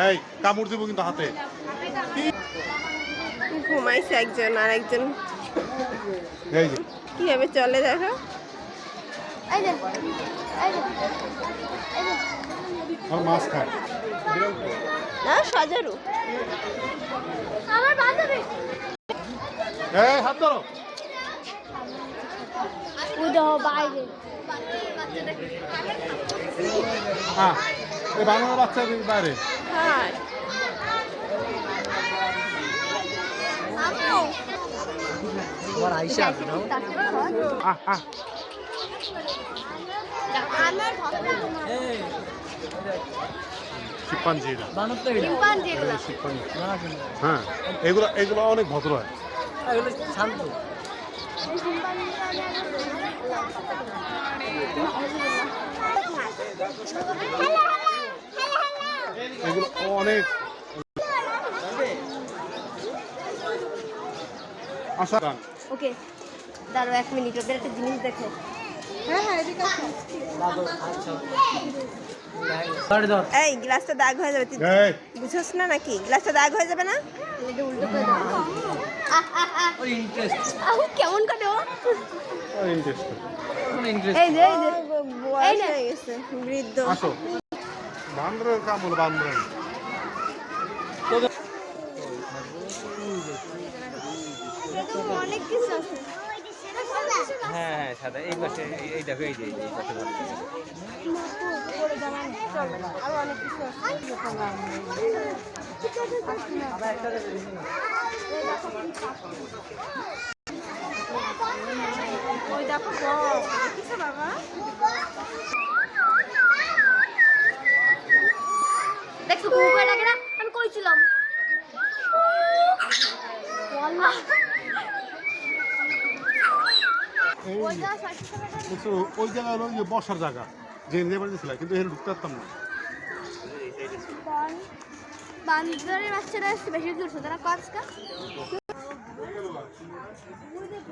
এই কামড় দিব কিন্তু হাতে। ঘুমাইছে একজন আর একজন এই যে কিভাবে চলে দেখো। আর মাছ খায় না সজারু আমার বান্ধবী এই হাত ধরো। উদাও বাইরে হ্যাঁ এই বাংলা বাচ্চা বাইরে। হ্যাঁ তোমার আইসা নাও শিম্পাঞ্জি বানর তো এটা শিম্পাঞ্জি। হ্যাঁ এগুলো এগুলো অনেক ভদ্র হয়। এগুলো শান্ত। এগুলো অনেক আশা। ওকে দাঁড়াও 1 মিনিট ওদের একটা জিনিস দেখো। এই গ্লাসটা দাগ হয়ে যাবে তুই এই বুঝছস না নাকি গ্লাসটা দাগ হয়ে যাবে না। এটা উল্টো করে দাও। ওর ইন্টারেস্ট আহু কেমন করে ও ইন্টারেস্টিং। কোন ইন্টারেস্ট এই যে বয়স হয়ে গেছে বৃদ্ধ। আসো বান্দরের কাম হলো বান্দরের। অনেক কিছু আছে। হ্যাঁ হ্যাঁ সাদা এই পাশে এই দেখো এই যে এই পাশে ভালো। আরো অনেক কিছু আছে। ওই দেখো দেখিছো বাবা। দেখছো কুকুর ডাকে না আমি কইছিলাম ওয়াল্লাহ এই ওই জায়গা হলো যে বসার জায়গা যে নিয়ে বাড়িছিল কিন্তু এখানে ঢুকতে পারতাম না। বান্দরের বাচ্চারা বেশি দূর তারা কাজ